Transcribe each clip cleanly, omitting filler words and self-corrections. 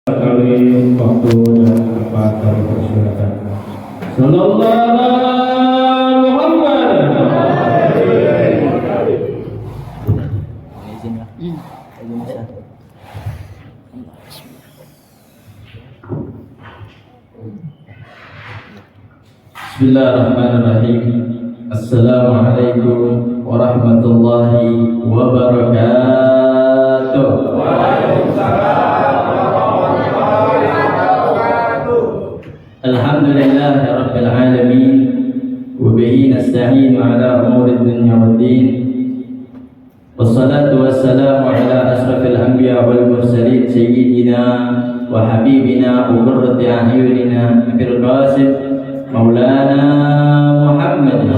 Kali waktu dan tempat kami persilakan. Sallallahu alaihi Muhammad. Bismillahirrahmanirrahim. Assalamualaikum warahmatullahi wabarakatuh. Alhamdulillahi rabbil alamin wa bihi nasta'inu ala umuri dunya waddin. Wassalatu wassalamu ala asrafil anbiya wal mursalin sayyidina wa habibina wa qurrati a'yunina fil qasim maulana Muhammad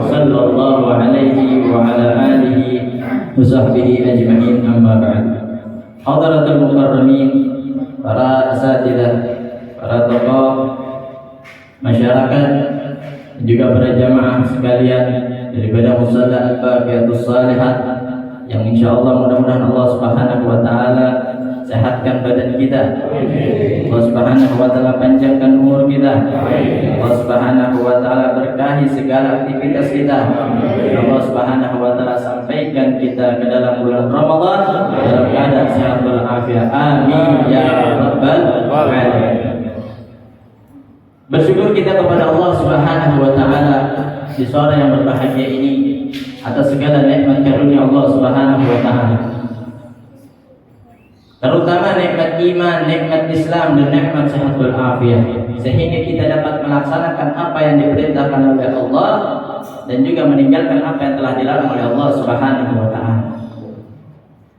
sallallahu alaihi wa ala alihi wa sahbihi ajma'in, amma ba'd. Hadaratul mukarramin, para asatidzah, para tokoh masyarakat, juga para jamaah sekalian daripada musalla al-baqiyatus shalihat, yang insyaallah mudah-mudahan Allah Subhanahu wa taala sehatkan badan kita, Allah Subhanahu wa taala panjangkan umur kita, Allah Subhanahu wa taala berkahi segala aktivitas kita, Allah Subhanahu wa taala sampaikan kita ke dalam bulan Ramadan dalam keadaan sehat walafiat. Amin ya rabbal alamin. Bersyukur kita kepada Allah Subhanahu wa taala di sore yang berbahagia ini atas segala nikmat karunia Allah Subhanahu wa taala. Terutama nikmat iman, nikmat Islam, dan nikmat sehat walafiat, sehingga kita dapat melaksanakan apa yang diperintahkan oleh Allah dan juga meninggalkan apa yang telah dilarang oleh Allah Subhanahu wa taala.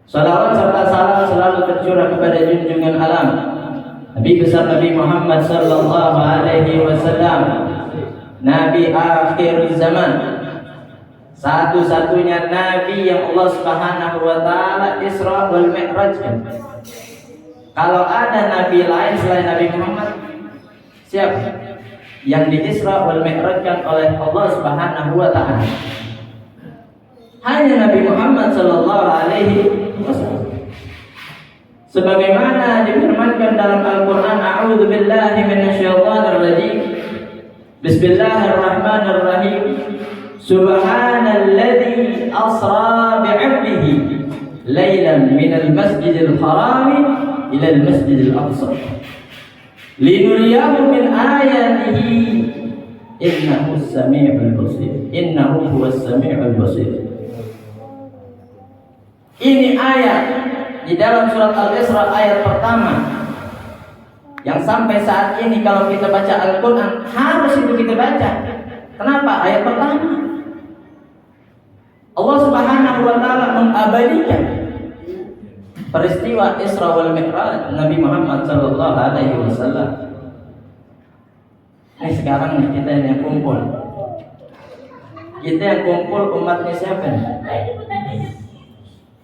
Salawat serta salam selalu tercurah kepada junjungan alam Nabi besar Nabi Muhammad sallallahu alaihi wasallam, Nabi akhir zaman, satu-satunya Nabi yang Allah Subhanahu wa taala Isra wal Mi'rajkan. Kalau ada Nabi lain selain Nabi Muhammad, siapa yang di Isra wal Mi'rajkan oleh Allah Subhanahu wa taala? Hanya Nabi Muhammad sallallahu alaihi wasallam. Sebagaimana difirmankan dalam Al-Qur'an, a'udzu billahi minasyaitonir rajim. Bismillahirrahmanirrahim. Subhanalladzi asra bi'abdihi lailan minal masjidil harami ilal masjidil aqsa linuriyahu min ayatihi innahu as-sami'ul basir. Innahu huwas sami'ul basir. Ini ayat di dalam surat Al-Isra ayat pertama yang sampai saat ini kalau kita baca Al-Quran harus itu kita baca. Kenapa? Ayat pertama Allah Subhanahu wa taala mengabadikan peristiwa Isra wal Mi'raj Nabi Muhammad sallallahu alaihi wasallam. Ini sekarang nih kita yang kumpul. Kita yang kumpul umatnya siapa?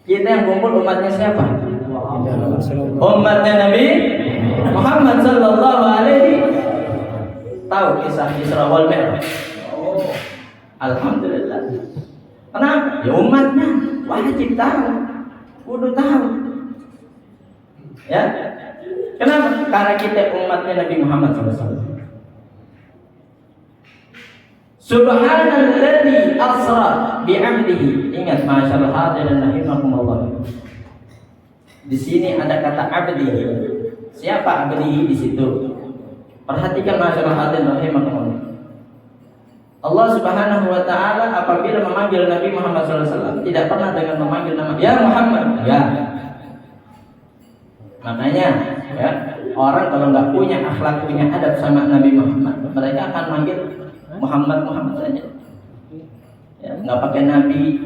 Kita yang kumpul umatnya siapa? Umatnya Nabi Muhammad sallallahu alaihi. Tahu kisah Isra wal Mi'raj? Alhamdulillah. Kenapa? Ya umatnya wajib tahu, kudu tahu. Ya. Kenapa? Karena kita umatnya Nabi Muhammad SAW. Subhanalladzi asra bi'abdihi. Ingat, masyaallah hadirin rahimakumullah. Di sini ada kata abdihi. Siapa abdihi di situ? Perhatikan masyaallah hadirin rahimakumullah. Allah Subhanahu wa taala apabila memanggil Nabi Muhammad SAW tidak pernah dengan memanggil nama ya Muhammad. Ya. Makanya ya, orang kalau nggak punya akhlak, punya adab sama Nabi Muhammad, mereka akan manggil Muhammad saja. Ya, nggak pakai Nabi,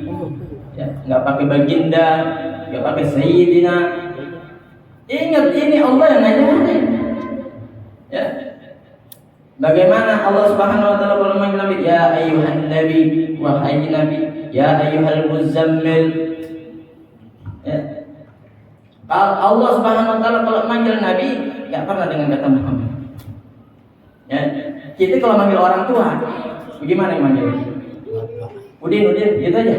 ya, nggak pakai baginda, nggak pakai Sayyidina. Ingat, ini Allah yang ngajarin. Ya. Bagaimana Allah Subhanahu wa taala kalau memanggil Nabi, ya ayyuhan nabi, wahai Nabi, ya ayyuhal muzammil. Ya. Allah Subhanahu wa taala kalau manggil Nabi enggak pernah dengan kata Muhammad. Ya. Kita kalau manggil orang tua, bagaimana yang manggil? Udin, gitu aja.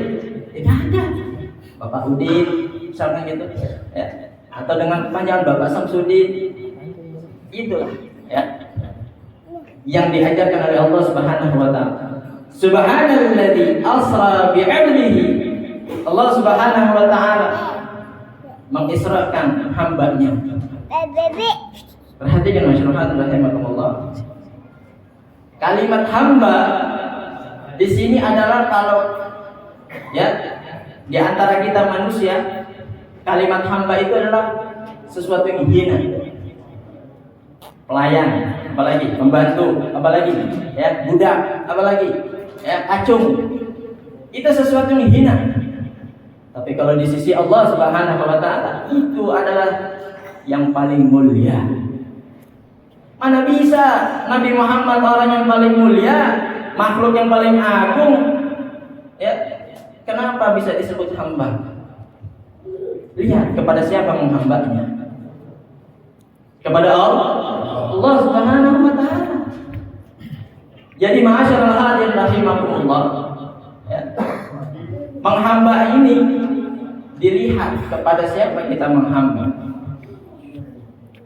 Tidak ada. Bapak Udin, misalkan gitu. Ya. atau dengan kepanjangan Bapak Samsudin, itulah ya yang diajarkan oleh Allah Subhanahu wa taala. Subhanalladzi asra bi'abdihi. Allah Subhanahu wa taala mengisrakan hambanya. Perhatikan masyarakat rahimakumullah. Kalimat hamba di sini adalah kalau ya di antara kita manusia, kalimat hamba itu adalah sesuatu yang hina. Pelayan, apalagi pembantu, apalagi ya budak, apalagi ya acung. Itu sesuatu yang hina. Tapi kalau di sisi Allah Subhanahu wa taala itu adalah yang paling mulia. Mana bisa Nabi Muhammad orang yang paling mulia, makhluk yang paling agung, ya kenapa bisa disebut hamba? Lihat kepada siapa menghambanya. Kepada Allah Subhanahu wa taala. Jadi ma'asyiral hadirin rahimakumullah, ya. Menghamba ini dilihat kepada siapa kita menghamba.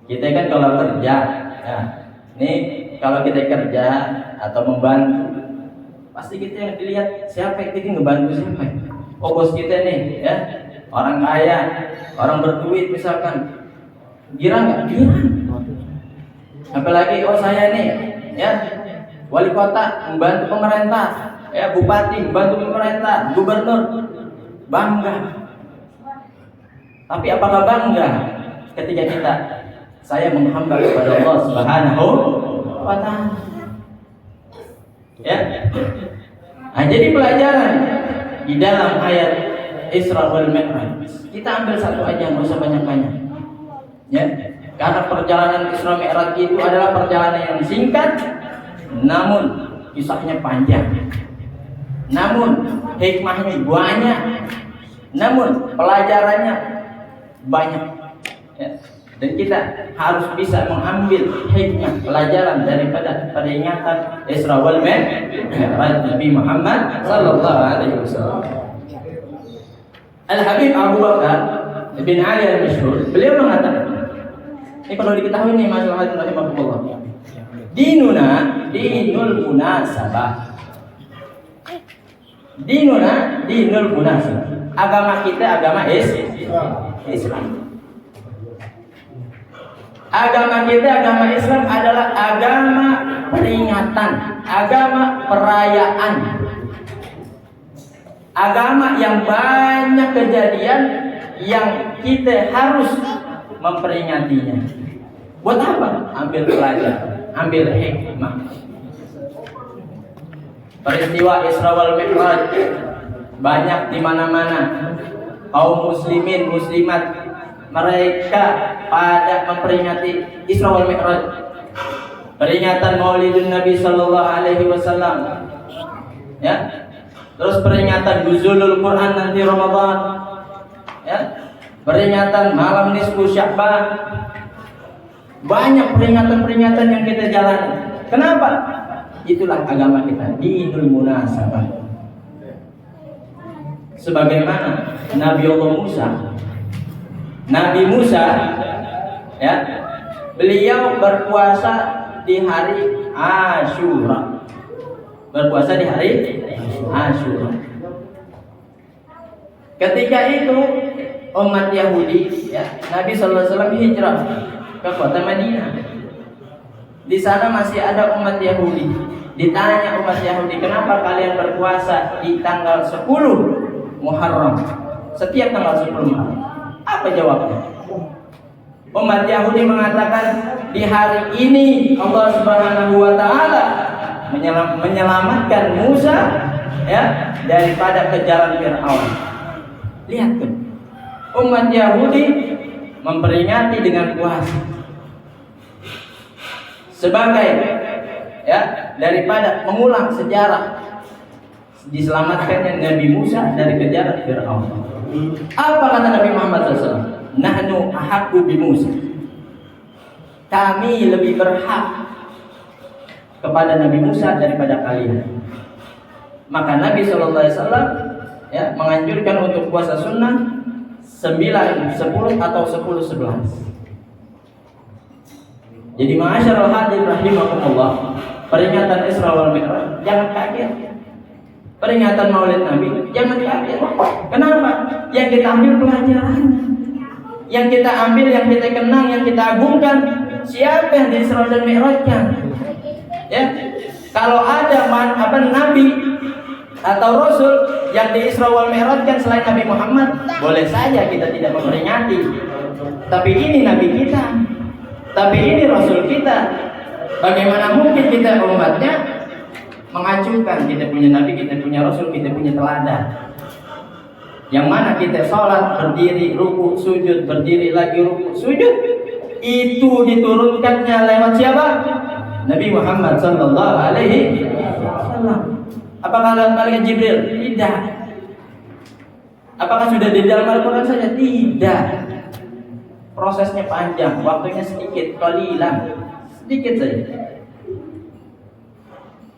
Kita kan kalau kerja, ya, nih kalau kita kerja atau membantu, pasti kita yang dilihat siapa yang kita ngebantu siapa. Oh bos kita nih, ya orang kaya, orang berduit misalkan. Girang nggak? Girang. Apalagi oh saya nih, ya wali kota membantu pemerintah, ya bupati membantu pemerintah, gubernur, bangga. Tapi apakah bangga ketika kita saya menghamba kepada Allah Subhanahu wa taala? Ya. Nah, jadi pelajaran di dalam ayat Isra wal Mi'raj. Kita ambil satu aja, nggak usah banyak-banyak. Ya, karena perjalanan Isra Mi'raj itu adalah perjalanan yang singkat, namun kisahnya panjang, namun hikmahnya banyak, namun pelajarannya banyak. Ya. Dan kita harus bisa mengambil hikmah pelajaran daripada peringatan Isra wal Mi'raj Nabi Muhammad sallallahu alaihi wasallam. Al Habib Abu Bakar bin Ali al-Masyhur, beliau mengatakan, ini perlu diketahui nih masalah rahimahullah. Dinuna dinul munasabah. Dinuna dinul munasabah. Agama kita agama Islam. Agama kita agama Islam adalah agama peringatan, agama perayaan. Agama yang banyak kejadian yang kita harus memperingatinya. Buat apa? Ambil pelajaran, ambil hikmah. Peristiwa Isra wal Mi'raj banyak di mana-mana. Kaum muslimin, muslimat mereka pada memperingati Isra wal Mi'raj. Peringatan Maulidun Nabi sallallahu alaihi wasallam. Ya. Terus peringatan Nuzulul Quran nanti Ramadan. Ya. Peringatan malam nisfu Sya'ban. Banyak peringatan-peringatan yang kita jalani. Kenapa? Itulah agama kita, dinul munasabah. Sebagaimana Nabi Allah Musa. Nabi Musa, ya, beliau berpuasa di hari Asyura. Berpuasa di hari Asyura. Ketika itu umat Yahudi, ya, Nabi sallallahu alaihi wasallam hijrah ke kota Madinah. Di sana masih ada umat Yahudi. Ditanya umat Yahudi, kenapa kalian berpuasa di tanggal 10 Muharram? Setiap tanggal 10 Muharram. Apa jawabnya? Umat Yahudi mengatakan, di hari ini Allah Subhanahu wa taala menyelamatkan Musa, ya, daripada kejaran Firaun. Lihat tuh. Umat Yahudi memperingati dengan puasa sebagai, ya, daripada mengulang sejarah diselamatkannya Nabi Musa dari kejaran Firaun. Apa kata Nabi Muhammad SAW? Nahnu ahaqqu bi Musa. Kami lebih berhak kepada Nabi Musa daripada kalian. Maka Nabi SAW, ya, menganjurkan untuk puasa sunnah 9, 10 atau 10, 11. Jadi ma'asyiral hadirin rahimakumullah, peringatan Isra wal Mi'raj jangan kaget. Peringatan Maulid Nabi jangan kaget. Kenapa? Yang kita ambil pelajaran, yang kita ambil, yang kita kenang, yang kita agungkan, siapa yang di Isra dan Mi'rajkan? Ya, kalau ada nabi atau rasul yang di Isra wal Mi'rajkan selain Nabi Muhammad, boleh saja kita tidak memperingati. Tapi ini nabi kita, tapi ini rasul kita. Bagaimana mungkin kita umatnya mengacuhkan kita punya nabi, kita punya rasul, kita punya teladan? Yang mana kita sholat berdiri, ruku, sujud, berdiri lagi, ruku, sujud, itu diturunkannya lewat siapa? Nabi Muhammad sallallahu alaihi wasallam. Apakah lewat malaikat Jibril? Tidak. Apakah sudah di dalam Al-Quran saja? Tidak. Prosesnya panjang, waktunya sedikit, qalilan, sedikit saja.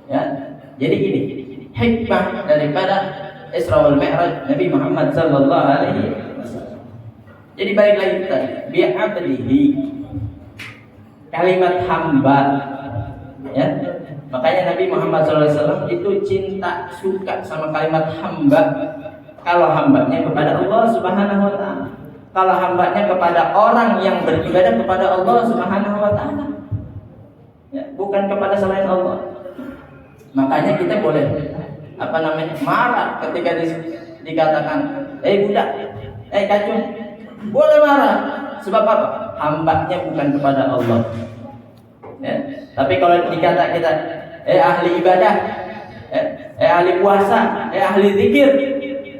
Ya, jadi ini hikmah daripada Isra wal Mi'raj Nabi Muhammad sallallahu alaihi wasallam. Jadi balik lagi tadi, bi'abdihi, kalimat hamba. Ya, makanya Nabi Muhammad SAW itu cinta, suka sama kalimat hamba. Kalau hambanya kepada Allah Subhanahu wa ta'ala, kalau hambanya kepada orang yang beribadah kepada Allah Subhanahu wa ta'ala, ya, bukan kepada selain Allah. Makanya kita boleh marah ketika dikatakan budak, kacung, boleh marah. Sebab apa? Hambanya bukan kepada Allah. Ya. Tapi kalau dikata kita ahli ibadah, ahli puasa, ahli zikir,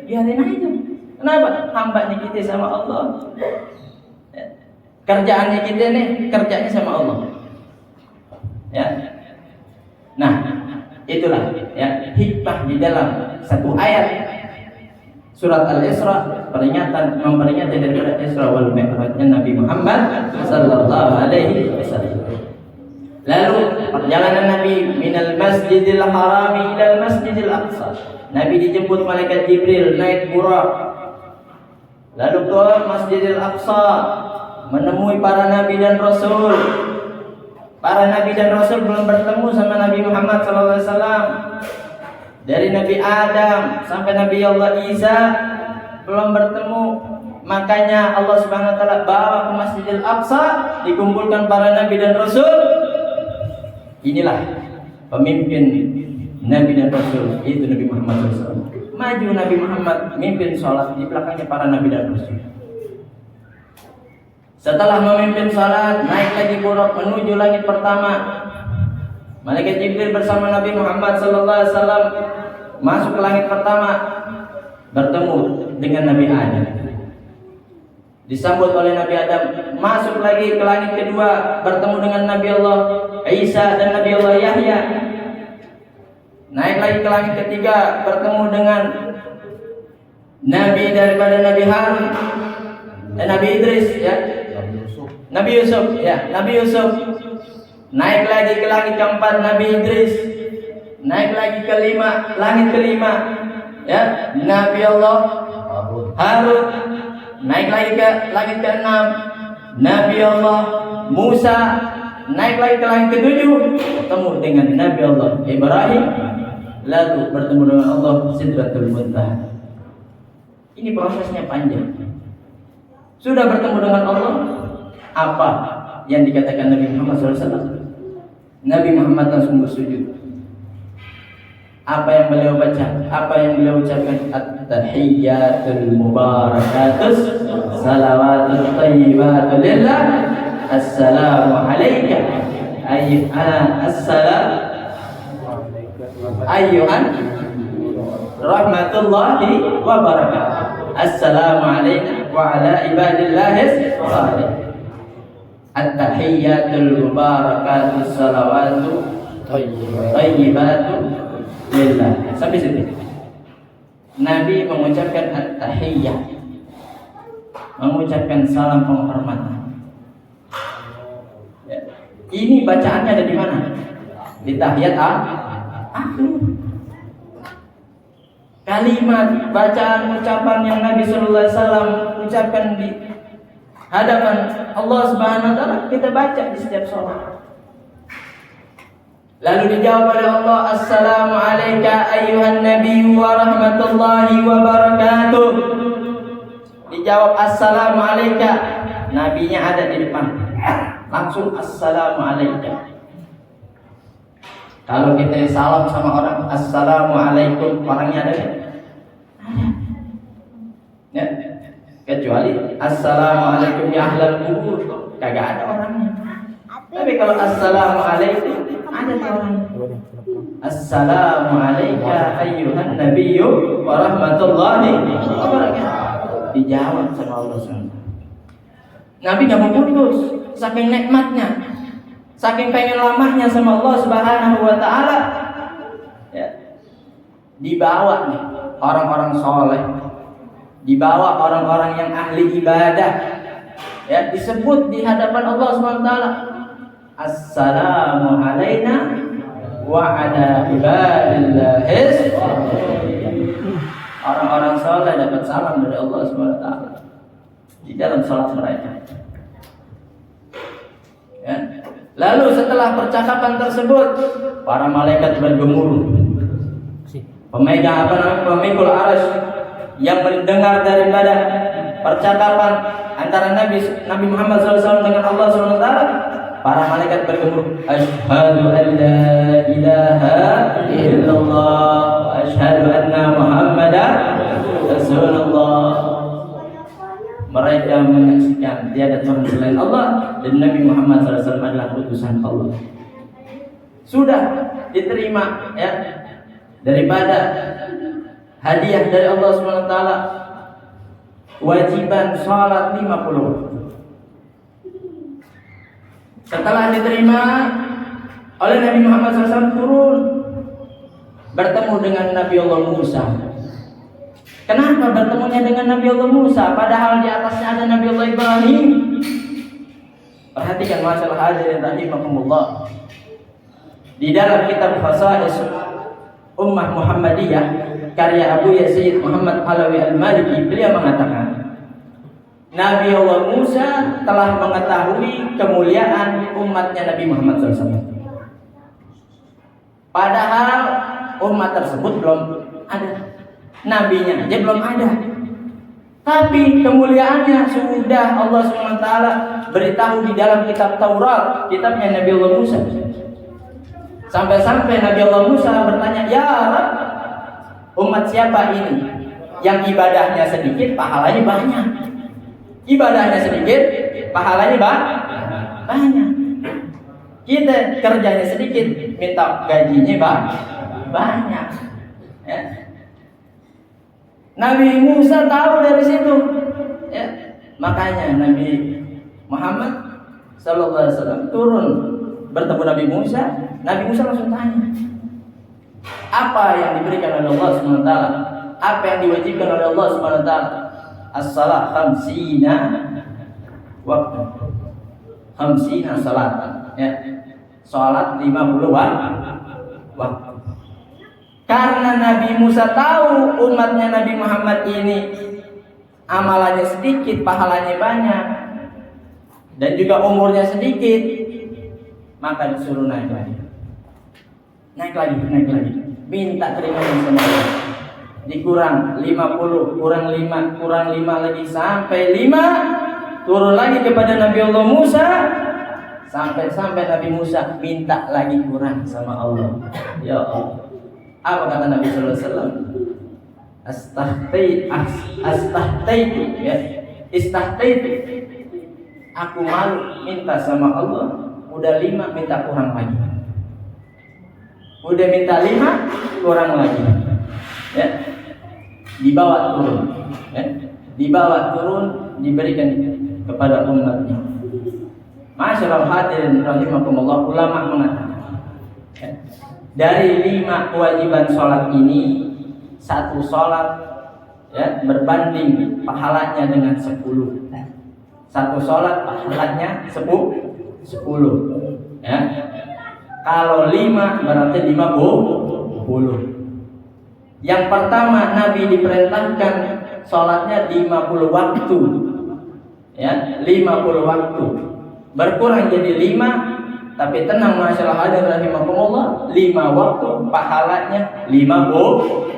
biarin aja. Kenapa? Hambanya kita sama Allah. Ya. Kerjaannya kita nih, kerjanya sama Allah. Ya. Nah, itulah ya hikmah di dalam satu ayat surat Al-Isra, memperingati daripada Isra wal Mi'rajnya Nabi Muhammad sallallahu alaihi wasallam. Lalu perjalanan Nabi minal Masjidil Haram ila Masjidil Aqsa. Nabi dijemput malaikat Jibril naik Buraq. Lalu ke Masjidil Aqsa menemui para nabi dan rasul. Para nabi dan rasul belum bertemu sama Nabi Muhammad SAW. Dari Nabi Adam sampai Nabi Allah Isa belum bertemu. Makanya Allah Subhanahu wa taala bawa ke Masjidil Aqsa, dikumpulkan para nabi dan rasul. Inilah pemimpin nabi dan rasul, itu Nabi Muhammad SAW. Maju Nabi Muhammad mimpin sholat, di belakangnya para nabi dan rasul. Setelah memimpin salat, naik lagi Buraq menuju langit pertama. Malaikat Jibril bersama Nabi Muhammad SAW masuk ke langit pertama, bertemu dengan Nabi Adam. Disambut oleh Nabi Adam, masuk lagi ke langit kedua, bertemu dengan Nabi Allah Isa dan Nabi Allah Yahya. Naik lagi ke langit ketiga, bertemu dengan Nabi daripada Nabi Harun dan Nabi Idris, ya. Nabi Yusuf, ya, Nabi Yusuf. Naik lagi ke langit keempat Nabi Idris. Naik lagi ke langit kelima, ya, Nabi Allah Harun. Naik lagi ke langit keenam Nabi Allah Musa. Naik lagi ke langit ketujuh, bertemu dengan Nabi Allah Ibrahim. Lalu bertemu dengan Allah Sidratul Muntaha. Ini prosesnya panjang. Sudah bertemu dengan Allah, apa yang dikatakan Nabi Muhammad SAW? Nabi Muhammad langsung bersujud. Apa yang beliau baca? Apa yang beliau ucapkan? At-tahiyyatul mubarakatus, salawatul thayyibatu lillah, assalamu alayka ayyuhan rahmatullahi wa barakatuh. Assalamu alayna wa ala ibadillahis shalihin. At-tahiyyatul mubarakatus, salawatu thayyibatu lillah. Sampai situ. Nabi mengucapkan at-tahiyyah, mengucapkan salam penghormatan. Ya. Ini bacaannya ada di mana? Di tahiyat akhir. Kalimat bacaan ucapan yang Nabi sallallahu alaihi wasallam ucapkan di hadapan Allah Subhanahu wa taala, kita baca di setiap sholat. Lalu dijawab oleh Allah, Assalamu alayka ayyuhan nabiyyu wa rahmatullahi wa barakatuh. Dijawab Assalamu alayka, nabinya ada di depan, langsung Assalamu alayka. Kalau kita salam sama orang, Assalamualaikum, orangnya ada? Ya, kecuali Assalamualaikum ya ahlal kubur, kagak ada orangnya. Tapi kalau Assalamualaikum ada di orangnya. Assalamualaikum ayyuhan nabiyyu wa rahmatullahi wa barakatuh. Dijawab sama Allah SWT. Nabi gak mau putus, saking nikmatnya, saking pengen lamanya sama Allah Subhanahu wa taala. Ya. Dibawa nih orang-orang soleh, dibawa orang-orang yang ahli ibadah, ya, disebut di hadapan Allah Subhanahu wa taala, Assalamu alayna wa ala ibadillahis. Orang-orang soleh dapat salam dari Allah Subhanahu wa taala di dalam salat mereka. Ya. Lalu setelah percakapan tersebut, para malaikat bergemuruh. Pemegang pemikul arsy yang mendengar daripada percakapan antara Nabi Muhammad SAW dengan Allah SWT, para malaikat bergemuruh, Asyhadu an la ilaha illallah wa asyhadu anna Muhammadan Rasulullah. Mereka menyaksikan tiada Tuhan selain Allah dan Nabi Muhammad SAW adalah utusan Allah. Sudah diterima, ya, daripada hadiah dari Allah SWT, kewajiban sholat 50. Setelah diterima oleh Nabi Muhammad SAW, turun bertemu dengan Nabi Allah Musa. Kenapa bertemunya dengan Nabi Allah Musa padahal di atasnya ada Nabi Allah Ibrahim? Perhatikan masalah hadirin rahimakumullah. Di dalam kitab Khasa'is Ummah Muhammadiyah karya Abu Yazid Muhammad Alawi Al-Maliki, beliau mengatakan Nabi Allah Musa telah mengetahui kemuliaan umatnya Nabi Muhammad SAW. Padahal umat tersebut belum ada, nabinya aja belum ada. Tapi kemuliaannya sudah Allah SWT beritahu di dalam kitab Taurat, kitabnya Nabi Allah Musa. Sampai-sampai Nabi Allah Musa bertanya, Ya Rab, umat siapa ini yang ibadahnya sedikit, pahalanya banyak? Ibadahnya sedikit, pahalanya banyak. Kita kerjanya sedikit, minta gajinya banyak. Ya. Nabi Musa tahu dari situ, ya. Makanya Nabi Muhammad SAW turun bertemu Nabi Musa. Nabi Musa langsung tanya, apa yang diberikan oleh Allah SWT, apa yang diwajibkan oleh Allah SWT? As-salat khamsina waktu, khamsina salatan, ya, salat 50 waktu. Karena Nabi Musa tahu umatnya Nabi Muhammad ini amalannya sedikit, pahalanya banyak, dan juga umurnya sedikit, maka disuruh naik lagi, minta terima sama Allah. Dikurang 50, kurang 5 lagi, sampai 5, turun lagi kepada Nabi Allah Musa, sampai Nabi Musa minta lagi kurang sama Allah. Ya Allah, apa kata Nabi sallallahu alaihi wasallam? Astahtaitu, ya, istahtaitu. Aku malu minta sama Allah, udah 5 minta kurang lagi. Udah minta 5 kurang lagi. Ya. Dibawa turun, diberikan kepada umatnya. Masyaallah hadirin rahimakumullah, ulama mengatakan, ya, dari 5 kewajiban sholat ini, 1 sholat, ya, berbanding pahalanya dengan 10. 1 sholat pahalanya 10. Ya. Kalau 5 berarti 50. Yang pertama, Nabi diperintahkan sholatnya 50 waktu. Ya, 50 waktu. Berkurang jadi 5, tapi tenang masyaallah hadirin rahimakumullah, 5 waktu pahalanya 50.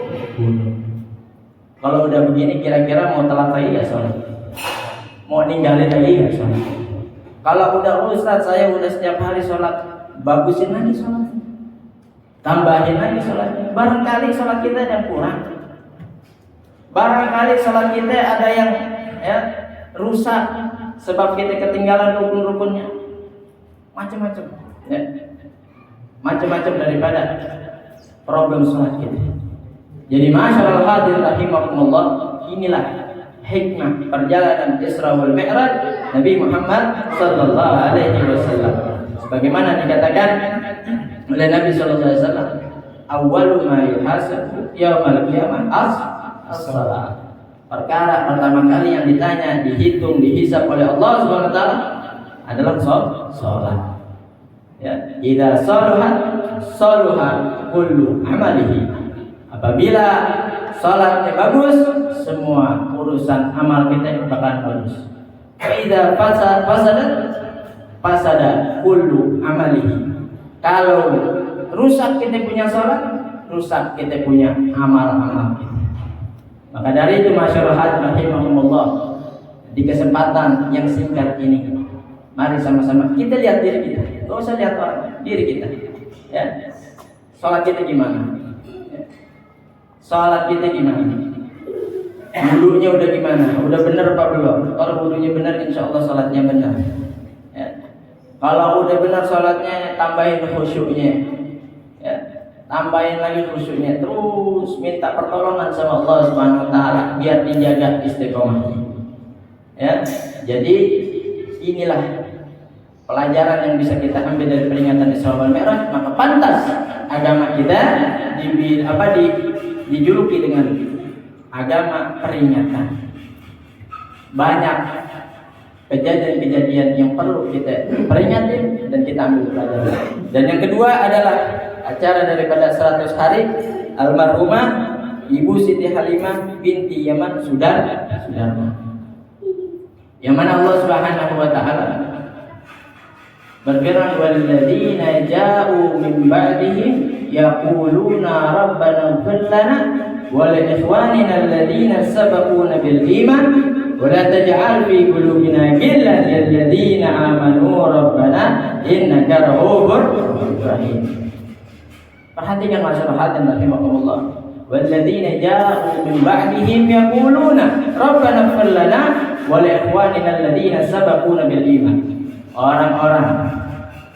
Kalau udah begini kira-kira mau telat lagi ya sholat? Mau ninggalin lagi ya sholat? Kalau udah Ustaz saya udah setiap hari sholat, bagusin lagi sholat, tambahin lagi sholatnya. Barangkali sholat kita yang kurang, barangkali sholat kita ada yang rusak sebab kita ketinggalan rukun-rukunnya, macam-macam ya. Macam-macam daripada problem sholat kita. Jadi masyaallah hadirin rahimakumullah, inilah hikmah perjalanan Isra wal Mi'raj Nabi Muhammad sallallahu alaihi wasallam. Sebagaimana dikatakan oleh Nabi sallallahu alaihi wasallam, awwalu ma yuhasabu yaumal qiyamah as-shalah. Perkara pertama kali yang ditanya, dihitung, dihisab oleh Allah Subhanahu wa taala adalah salat. Ya, idza saluha kullu amalihi. Apabila salatnya bagus, semua urusan amal kita bakalan bagus. Idza fasada kullu amalihi. Kalau rusak kita punya salat, rusak kita punya amal-amal kita. Maka dari itu masyaallah rahimahumullah, di kesempatan yang singkat ini, mari sama-sama kita lihat diri kita. Enggak usah lihat orang, diri kita. Ya. Salat kita gimana? Salat kita gimana? Wudunya udah gimana? Udah benar apa belum? Kalau wudunya benar, insya Allah salatnya benar. Ya. Kalau udah benar salatnya, tambahin khusyuknya. Ya. Tambahin lagi khusyuknya. Terus minta pertolongan sama Allah Subhanahu wa taala biar dijaga istiqomahnya. Ya. Jadi inilah pelajaran yang bisa kita ambil dari peringatan Isra wal Mi'raj. Maka pantas agama kita dijuluki dengan agama peringatan. Banyak kejadian-kejadian yang perlu kita peringatin dan kita ambil pelajaran. Dan yang kedua adalah acara daripada 100 hari almarhumah Ibu Siti Halimah binti Yaman Sudarma. Yang mana Allah Subhanahu wa taala berfirman, walladzina ja'u min ba'dihim yaquluna rabbana ighfir lana wa li ikhwanina alladzina sabaquna bil iman wa la taj'al fi qulubina ghillan lil ladzina amanu rabbana innaka ra'ufur rahim. Perhatikan masyaallah hadirin rahimakumullah. Walladzina ja'u min ba'dihim yaquluna rabbana ighfir lana wa li ikhwanina alladzina sabaquna bil iman. Orang-orang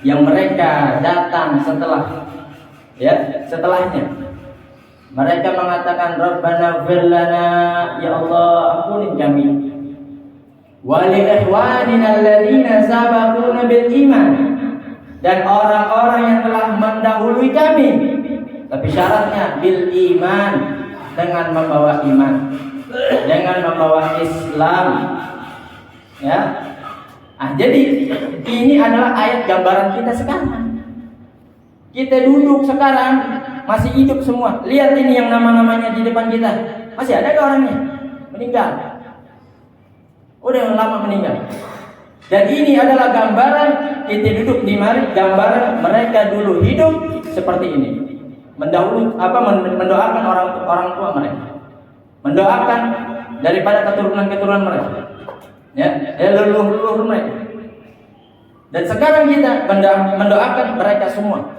yang mereka datang setelahnya, mereka mengatakan Rabbana ighfir lana, ya Allah ampuni kami, wa li ikhwanina alladzina sabaquna bil iman, dan orang-orang yang telah mendahului kami, tapi syaratnya bil iman, dengan membawa iman, dengan membawa Islam. Ya. Jadi ini adalah ayat gambaran kita sekarang. Kita duduk sekarang masih hidup semua. Lihat ini yang nama-namanya di depan kita. Masih ada ke orangnya? Meninggal. Udah lama meninggal. Dan ini adalah gambaran kita duduk di mari, gambaran mereka dulu hidup seperti ini. Mendoakan orang tua mereka. Mendoakan daripada keturunan-keturunan mereka. Ya, leluhur mereka. Dan sekarang kita mendoakan mereka semua.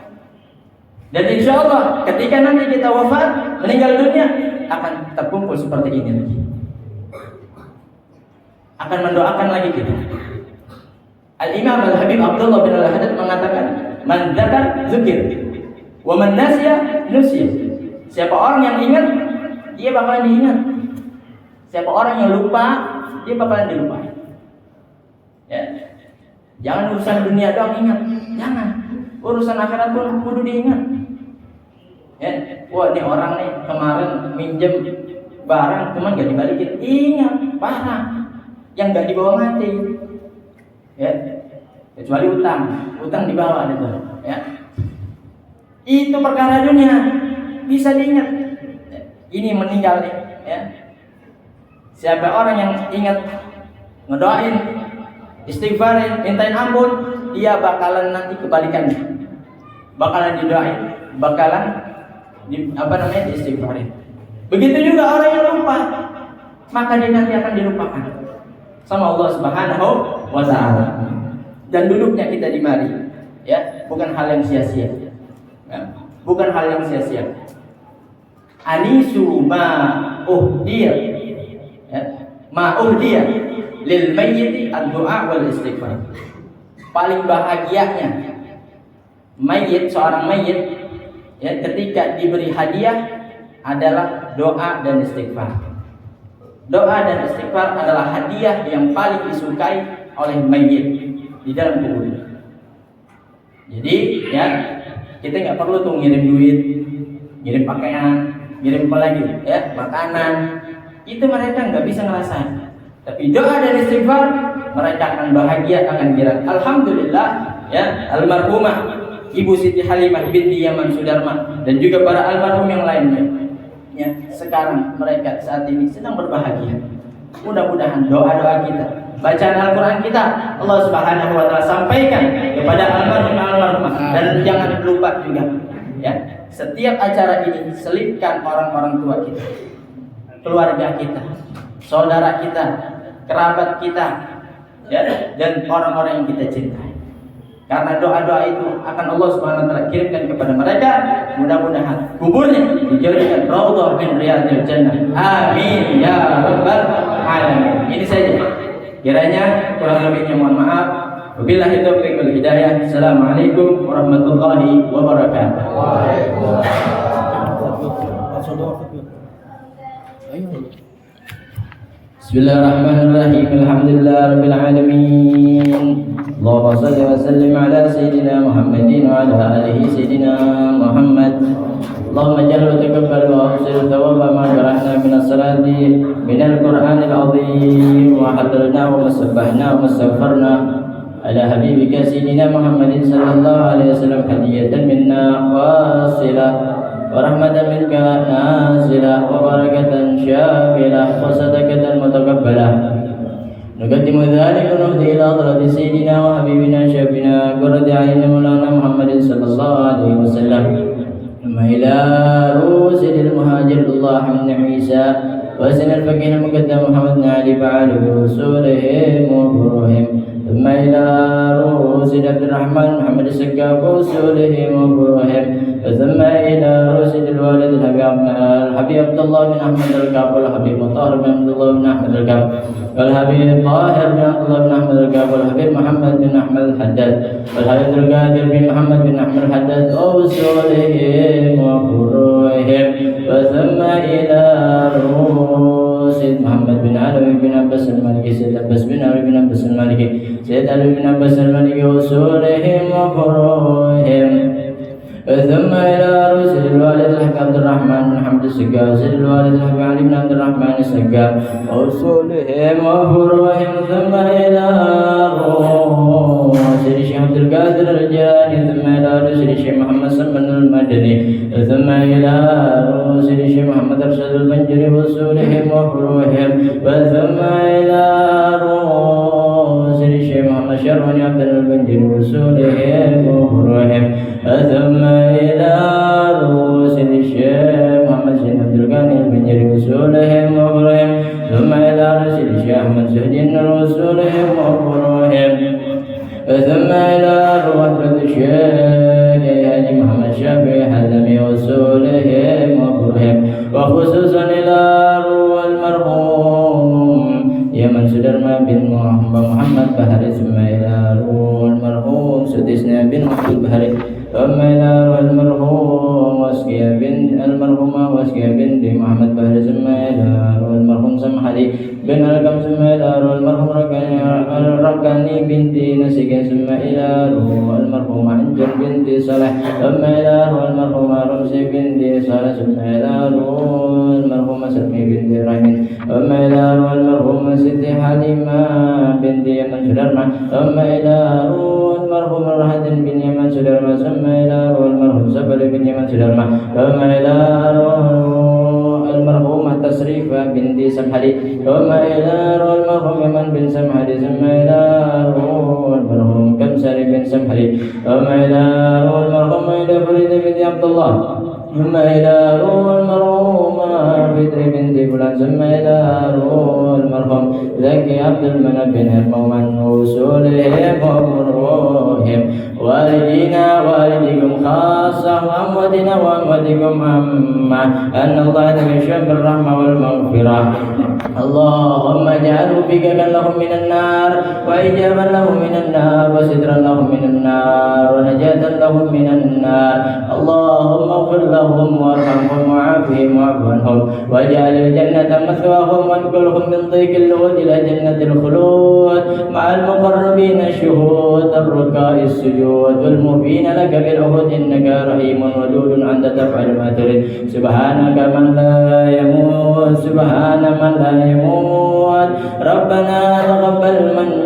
Dan insya Allah ketika nanti kita wafat, meninggal dunia, akan terkumpul seperti ini lagi. Akan mendoakan lagi kita. Al-Imam Al-Habib Abdullah bin Al-Haddad mengatakan, man dzakar dzukir, wa man nasiya nusiya. Siapa orang yang ingat, dia bakalan diingat. Siapa orang yang lupa, dia bakalan dilupain. Ya. Jangan urusan dunia doang ingat, jangan. Urusan akhirat pun kudu diingat. Ya, wah ini orang nih kemarin minjem barang cuman gak dibalikin. Ingat, parah. Yang gak dibawa mati. Ya. Kecuali utang dibawa gitu, ya. Itu perkara dunia bisa diingat. Ini meninggal nih, ya. Siapa orang yang ingat ngedoain, istighfarin, mintain ampun, dia bakalan nanti kebalikannya. Bakalan didoain, bakalan diistighfarin. Begitu juga orang yang lupa, maka dia nanti akan dilupakan sama Allah Subhanahu wa taala. Dan duduknya kita di mari, ya, bukan hal yang sia-sia. Ya, bukan hal yang sia-sia. Anisu ma uhdiya, ya, ma uhdiya lil mayyit ad-du'a wal istighfar. Paling bahagianya mayit, seorang mayit, ya, ketika diberi hadiah adalah doa dan istighfar. Doa dan istighfar adalah hadiah yang paling disukai oleh mayit di dalam kuburnya. Jadi, ya, kita nggak perlu tuh ngirim duit, ngirim pakaian, ngirim apa lagi, ya, makanan. Itu mereka nggak bisa ngerasain. Tapi doa dan istighfar, mereka akan bahagia, akan girang. Alhamdulillah, ya, almarhumah Ibu Siti Halimah binti Yaman Sudarma dan juga para almarhum yang lainnya, ya, sekarang mereka saat ini sedang berbahagia. Mudah-mudahan doa-doa kita, bacaan Al-Quran kita, Allah Subhanahu wa taala sampaikan kepada almarhum-almarhumah. Dan jangan lupa juga, ya, setiap acara ini selipkan orang-orang tua kita, keluarga kita, saudara kita, kerabat kita, ya, dan orang-orang yang kita cintai. Karena doa-doa itu akan Allah Subhanahu wa taala kirimkan kepada mereka. Mudah-mudahan kuburnya dijadikan raudhah min riyadil jannah. Amin ya rabbal alamin. Ini saja. Kiranya kurang lebihnya mohon maaf. Wabillahi taufiq wal hidayah. Assalamualaikum warahmatullahi wabarakatuh. Bismillahirrahmanirrahim. Alhamdulillahirabbil alamin. Allahumma shalli wa sallim ala sayyidina Muhammadin wa ala alihi sayyidina Muhammad. Allahumma jalla wa taqabbal wa ahsin thawaba ma jarahna min as-salati min al-Qur'anil azim wa hadarna wa sabbahna wa astaghfarna ala habibika sayyidina Muhammadin sallallahu alaihi wasallam hadiyatan minna wasilah wa rahmatan minka nazilah wa barakatan syamilah wa sadaqatan mutaqabbalah. نقدم ذلك ونهدي إلى حضرة سيدنا وحبيبنا شفينا قرة أعين مولانا محمد صلى الله عليه وسلم ثم إلى رؤوس المهاجر الله بن عيسى وسن الفقيه المقدم محمد بن علي فعال بوصولهم وفروهم ثم إلى رؤوس عبد الرحمن محمد السقاف ووصولهم وفروهم ثم إلى رؤوس الوالد الحبيب عبد الله بن أحمد الكعب والحبيب طاهر بن عبد الله بن أحمد الكعب والحبيب طاهر بن عبد الله بن أحمد الكعب والحبيب محمد بن أحمد الحداد والحبيب القادر بن محمد بن أحمد الحداد ووصولهم وفروهم وثم إلى رؤوس محمد بن علوي بن عباس المالكي سيد عباس بن علوي بن عباس المالكي سيد علوي بن عباس المالكي وصولهم وفروهم ثم إلى رسل الوالد الحق عبد الرحمن بن حمد السقا وسيد الوالد الحق علي بن عبد الرحمن السقا وصولهم وفروهم ثم إلى رسل الشيخ عبد القادر الجاني ثم إلى رسل الشيخ محمد سلمان المدني ثم إلى رسل الشيخ محمد أرشد البنجري وصولهم وفروهم وثم إلى رسل الشيخ محمد شروني عبد البنجري وصولهم وفروهم ثم إلى رسل الشيخ محمد بن عبد الغني البنجري وصولهم وفروهم ثم إلى رسل الشيخ أحمد زهدين وصولهم وفروهم ثم إلى روح الشيخ يعني محمد شافعي حزمي وصولهم وفروهم وخصوصا إلى روح المرحوم يمن سدرما بن محمد بحري ثم إلى روح المرحوم سدسنا بن محمد بحري ثم إلى روح المرحوم واسقيا بنت المرحومة واسقيا بنت محمد بحري ثم إلى روح المرحوم سمحلي بن الكم ثم إلى روح المرحوم ركاني بنتي نسيك ثم إلى روح المرحومة عنجر بنتي صالح ثم إلى روح المرحومة رمسي بنتي صالح ثم إلى روح المرحومة سلمي بنتي رحمين ثم إلى روح المرحومة ستي حليمة بنتي يمن سدرما ثم إلى روح المرحوم راحة بن يمن سدرما ثم إلى روح المرحوم سفر بن يمن سدرما ثم إلى روح المرحومة تسري شريفة بنت سمحلي ثم إلى روح المرحوم يمن بن سمحلي ثم إلى روح المرحوم كمسر بن سمحلي ثم إلى روح المرحوم إلى فريدة بنت عبد الله ثم إلى روح المرحوم فدر بنت فلان ثم إلى روح المرحوم زكي عبد المناب بن هرمون عن وصولهم ومروهم والدينا والديكم خاصة وأمواتنا وأمواتكم عامة أن الله يتغشى بالرحمة والمغفرة اللهم اجعله فكاكا لهم من النار وإجابا لهم من النار وسترا لهم من النار ونجاة لهم من النار اللهم اغفر لهم وارحمهم وعافهم واعف عنهم واجعل الجنة مثواهم وانقلهم من ضيق اللغة إلى جنة الخلود مع المقربين الشهود الركع السجود والمؤمنين لك بالعهود إنك رحيم ودود أنت تفعل ما تريد سبحانك من لا يموت سبحان من لا يموت ربنا تقبل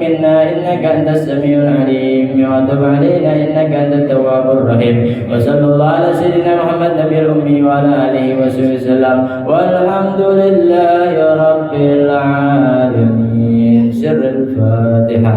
منا إنك أنت السميع العليم وتب علينا إنك أنت التواب الرحيم وصلى الله على سيدنا محمد نبي الأمي وعلى آله وصحبه وسلم والحمد لله رب العالمين سر الفاتحة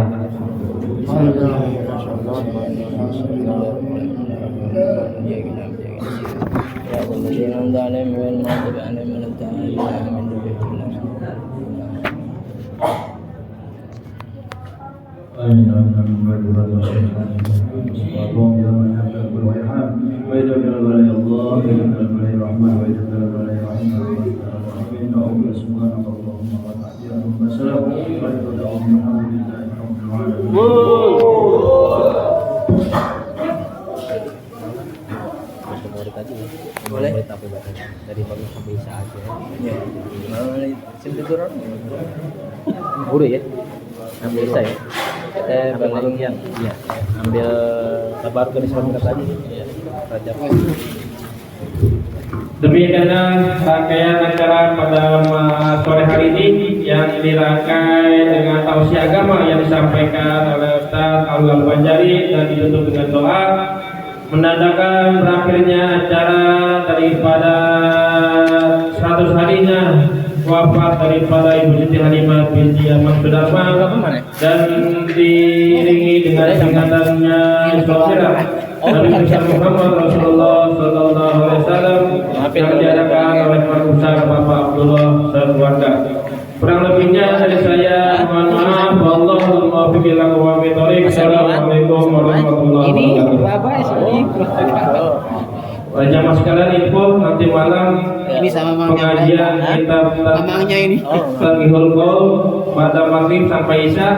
Boleh dari bagus sampai Isa aja. Ya, mana simpen turun? Buru ya. Ambil Isa ya. Kita bagian. Iya. Ambil Kabar ke Islam tadi. ya, Rajab. Demikianlah rangkaian acara pada sore hari ini yang dirangkai dengan tausiah agama yang disampaikan oleh Ustaz Aul Al-Banjari dan ditutup dengan doa menandakan berakhirnya acara daripada 100 harinya wafat daripada Ibu Siti Halimah binti Ahmad Sudarman dan diiringi dengan singkatannya Sofirah Nabi Muhammad Rasulullah Sallallahu Alaihi Wasallam yang diadakan oleh Pak Bapak Abdullah sekeluarga. Kurang lebihnya dari saya mohon maaf. Wallahul muwaffiq ila aqwamit thoriq. Assalamualaikum warahmatullahi wabarakatuh. Jamaah sekalian info nanti malam Ini sama pengajian kitab mamangnya ini. Taqihul Qaul pada maghrib sampai isya.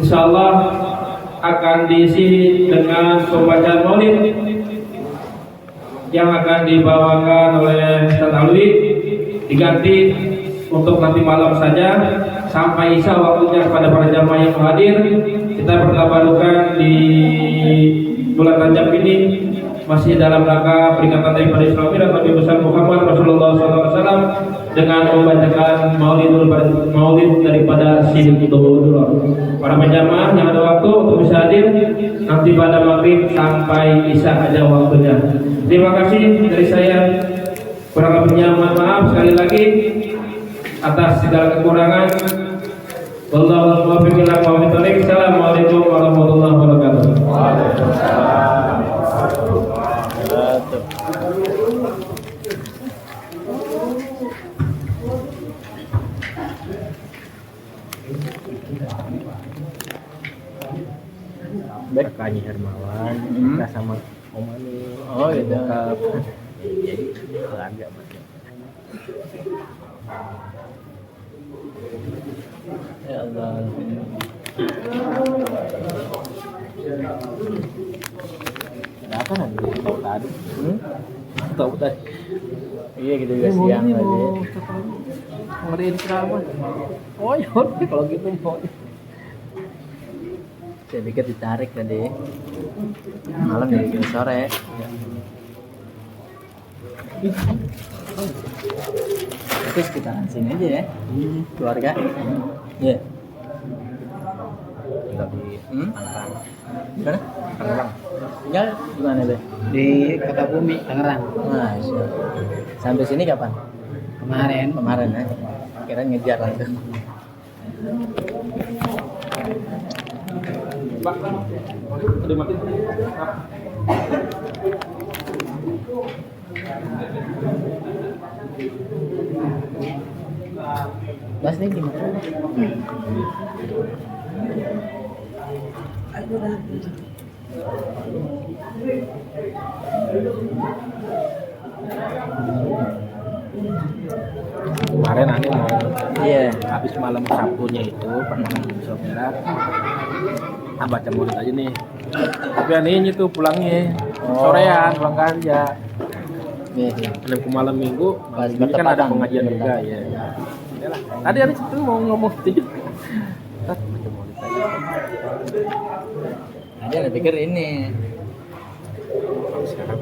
Insyaallah akan diisi dengan pembacaan maulid yang akan dibawakan oleh Ustaz Alwi, diganti untuk nanti malam saja sampai isya waktunya kepada para jamaah yang hadir. Kita bertabarukan di bulan Rajab ini masih dalam rangka peringatan daripada Islam dan Nabi besar Muhammad Rasulullah SAW dengan membacakan maulid daripada Siddiqullah. Para jamaah yang ada waktu untuk bisa hadir nanti pada maghrib sampai isya aja waktunya. Terima kasih dari saya. Kurang lebihnya mohon maaf sekali lagi atas segala kekurangan. Wallahul muwaffiq ila aqwamit thoriq. Assalamualaikum warahmatullahi wabarakatuh. Baik Kanyi Hermawan, kita sama Om Ani. Oh gitu. Jadi keluarga macam. Ya Allah. Ada apa nanti? Tahu tadi. Tahu tadi. Iya gitu juga siang tadi. Ngeriin kenapa? Oh yaudah kalau gitu mau. Saya pikir ditarik tadi. Malam jadi sore. Terus kita sini aja ya. Keluarga. Iya. Tinggal di Tangerang. Mana? Tangerang. Tinggal di mana deh? Di Kota Bumi, Tangerang. Nah, sampai sini kapan? Kemarin ya. Kira ngejar langsung. Pak, udah mati. Mas nih gimana? Kemarin Ani mau Iya. habis malam Sabtunya itu pernah saudara baca mulut aja nih. Tapi Ani itu pulangnya sorean pulang kerja. Iya. Dan ke malam Minggu, Pas ini kan ada bertepatan. pengajian juga ya. Yalah. Tadi Ani itu mau ngomong gitu. Baca mulut aja. Ada yang pikir ini. Sekarang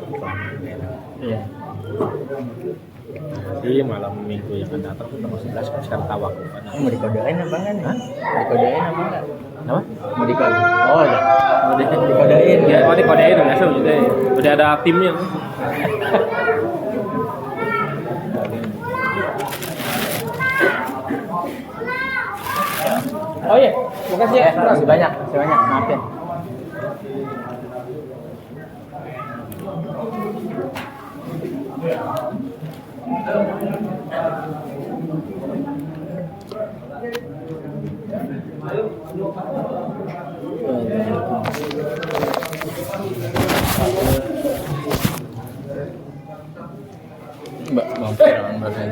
Iya. Jadi malam Minggu yang akan datang tuh tanggal 11 kan sekarang tawak. Mau dikodein apa enggak nih? Dikodein apa enggak? Apa? Mau dikodein. Oh, udah. Mau dikodein Ya, ya. oh dikodein biasa juga. Udah ada timnya. Oh iya, makasih ya. Makasih banyak, maaf ya. Mbak, mampir orang badan.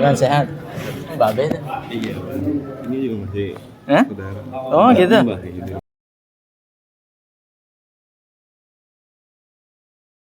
Kan sehat. Mbak Ben. Iya, ini juga masih Hah? saudara. Oh gitu. Mbah, gitu.